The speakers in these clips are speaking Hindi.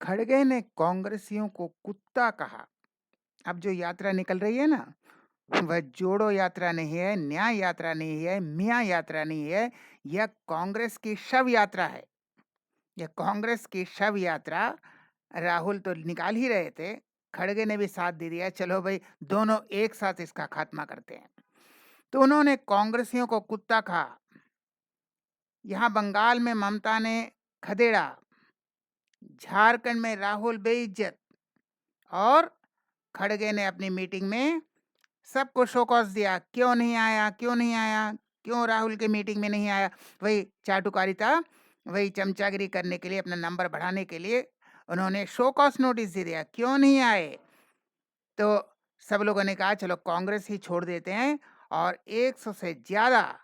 खड़गे ने कांग्रेसियों को कुत्ता कहा। अब जो यात्रा निकल रही है ना, वह जोड़ो यात्रा नहीं है, न्याय यात्रा नहीं है, मियाँ यात्रा नहीं है, यह कांग्रेस की शव यात्रा है। यह कांग्रेस की शव यात्रा राहुल तो निकाल ही रहे थे, खड़गे ने भी साथ दे दिया, चलो भाई दोनों एक साथ इसका खात्मा करते हैं। तो उन्होंने कांग्रेसियों को कुत्ता कहा। यहाँ बंगाल में ममता ने खदेड़ा, झारखंड में राहुल बेइज्जत, और खड़गे ने अपनी मीटिंग में सबको शोकॉज दिया, क्यों नहीं आया, क्यों नहीं आया, क्यों राहुल के मीटिंग में नहीं आया। वही चाटुकारिता, वही चमचागिरी करने के लिए, अपना नंबर बढ़ाने के लिए उन्होंने शोकॉज नोटिस दे दिया, क्यों नहीं आए। तो सब लोगों ने कहा चलो कांग्रेस ही छोड़ देते हैं, और 100 से ज्यादा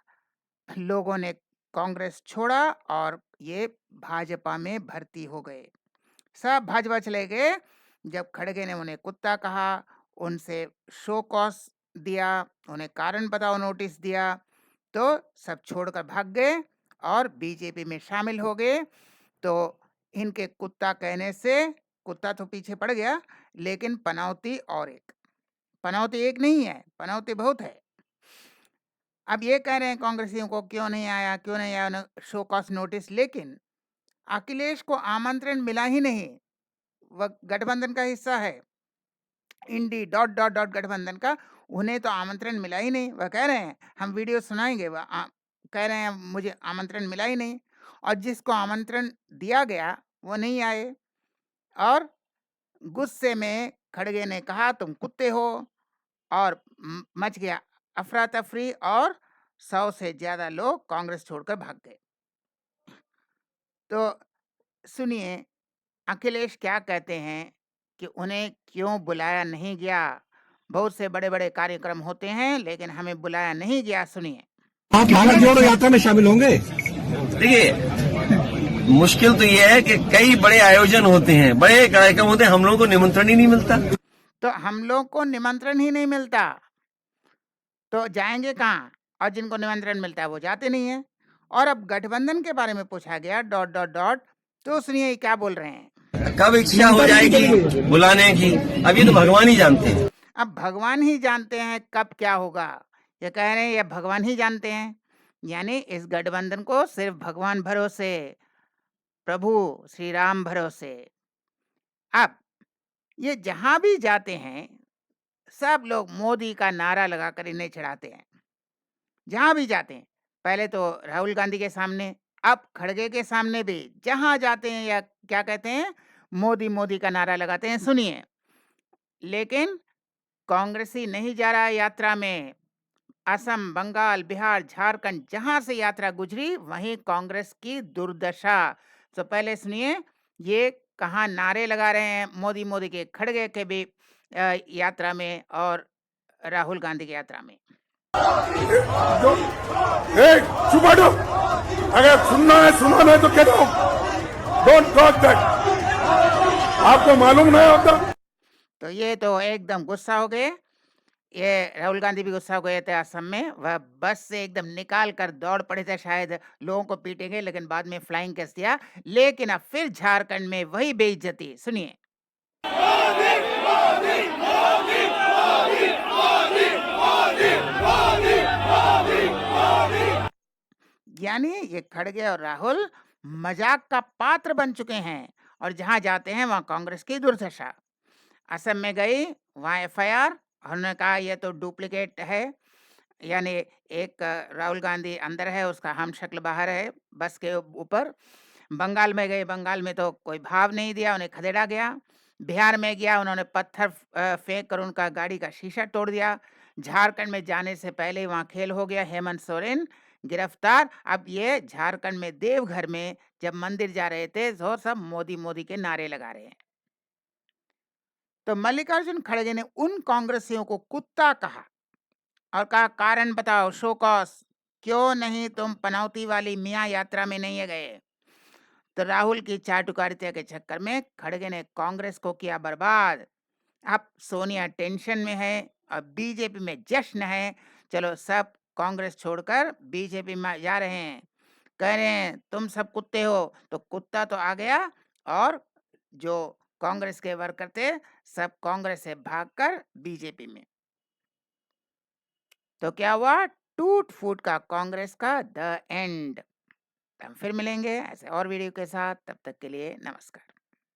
लोगों ने कांग्रेस छोड़ा और ये भाजपा में भर्ती हो गए। सब भाजपा चले गए। जब खड़गे ने उन्हें कुत्ता कहा, उनसे शो कॉज दिया, उन्हें कारण बताओ नोटिस दिया, तो सब छोड़कर भाग गए और बीजेपी में शामिल हो गए। तो इनके कुत्ता कहने से कुत्ता तो पीछे पड़ गया, लेकिन पनौती एक नहीं है, पनौती बहुत है। अब ये कह रहे हैं कांग्रेसियों को क्यों नहीं आया, क्यों नहीं आया शो कॉज नोटिस, लेकिन अखिलेश को आमंत्रण मिला ही नहीं। वह गठबंधन का हिस्सा है, इंडी डॉट डॉट डॉट गठबंधन का, उन्हें तो आमंत्रण मिला ही नहीं। वह कह रहे हैं हम वीडियो सुनाएंगे, कह रहे हैं मुझे आमंत्रण मिला ही नहीं, और जिसको आमंत्रण दिया गया वो नहीं आए। और गुस्से में खड़गे ने कहा तुम कुत्ते हो, और मच गया अफरा तफरी, और 100 से ज्यादा लोग कांग्रेस छोड़कर भाग गए। तो सुनिए अखिलेश क्या कहते हैं कि उन्हें क्यों बुलाया नहीं गया। बहुत से बड़े बड़े कार्यक्रम होते हैं, लेकिन हमें बुलाया नहीं गया। सुनिए। आप भारत जोड़ो यात्रा में शामिल होंगे? देखिए, मुश्किल तो ये है कि कई बड़े आयोजन होते हैं, बड़े कार्यक्रम होते हैं, हम लोगों को निमंत्रण ही नहीं मिलता। तो हम लोग को निमंत्रण ही नहीं मिलता, तो जाएंगे कहाँ? और जिनको निमंत्रण मिलता है वो जाते नहीं है। और अब गठबंधन के बारे में पूछा गया डॉट डॉट डॉट, तो सुनिए क्या बोल रहे हैं। कब इच्छा हो जाएगी बुलाने की, अब ये तो भगवान ही जानते हैं। अब भगवान ही जानते हैं कब क्या होगा। ये कह रहे हैं ये भगवान ही जानते हैं, यानी इस गठबंधन को सिर्फ भगवान भरोसे, प्रभु श्री राम भरोसे। अब ये जहां भी जाते हैं सब लोग मोदी का नारा लगाकर इन्हें चढ़ाते हैं, जहां भी जाते हैं। पहले तो राहुल गांधी के सामने, अब खड़गे के सामने भी, जहां जाते हैं या क्या कहते हैं, मोदी मोदी का नारा लगाते हैं। सुनिए, लेकिन कांग्रेसी नहीं जा रहा है यात्रा में। असम, बंगाल, बिहार, झारखंड, जहां से यात्रा गुजरी वहीं कांग्रेस की दुर्दशा। तो पहले सुनिए ये कहाँ नारे लगा रहे हैं मोदी मोदी के, खड़गे के भी यात्रा में और राहुल गांधी की यात्रा में। चुप हटो, अगर सुनना है सुना नहीं तो कह दो, डोंट टॉक दैट। आपको मालूम नहीं होता। तो ये तो एकदम गुस्सा हो गए। ये राहुल गांधी भी गुस्सा हो गए थे असम में। वह बस से एकदम निकाल कर दौड़ पड़े थे, शायद लोगों को पीटेंगे, लेकिन बाद में फ्लाइंग कैच दिया। लेकिन अब फिर झारखंड में वही बेइज्जती। सुनिए। यानी ये खड़गे और राहुल मजाक का पात्र बन चुके हैं, और जहां जाते हैं वहां कांग्रेस की दुर्दशा। असम में गई, वहां एफआईआर, उन्होंने कहा ये तो डुप्लीकेट है, यानी एक राहुल गांधी अंदर है, उसका हम शक्ल बाहर है बस के ऊपर। बंगाल में गए, बंगाल में तो कोई भाव नहीं दिया, उन्हें खदेड़ा गया। बिहार में गया, उन्होंने पत्थर फेंक कर उनका गाड़ी का शीशा तोड़ दिया। झारखंड में जाने से पहले ही वहां खेल हो गया, हेमंत सोरेन गिरफ्तार। अब ये झारखंड में देवघर में जब मंदिर जा रहे थे तो सब मोदी मोदी के नारे लगा रहे हैं। तो मल्लिकार्जुन खड़गे ने उन कांग्रेसियों को कुत्ता कहा और कहा कारण बताओ, शो कॉज, क्यों नहीं तुम पनौती वाली मियाँ यात्रा में नहीं गए। तो राहुल की चाटुकारिता के चक्कर में खड़गे ने कांग्रेस को किया बर्बाद। अब सोनिया टेंशन में है और बीजेपी में जश्न है। चलो सब कांग्रेस छोड़कर बीजेपी में जा रहे हैं, कह रहे हैं तुम सब कुत्ते हो। तो कुत्ता तो आ गया और जो कांग्रेस के वर्कर थे सब कांग्रेस से भागकर बीजेपी में। तो क्या हुआ? टूट फूट का कांग्रेस का द एंड। हम फिर मिलेंगे ऐसे और वीडियो के साथ, तब तक के लिए नमस्कार।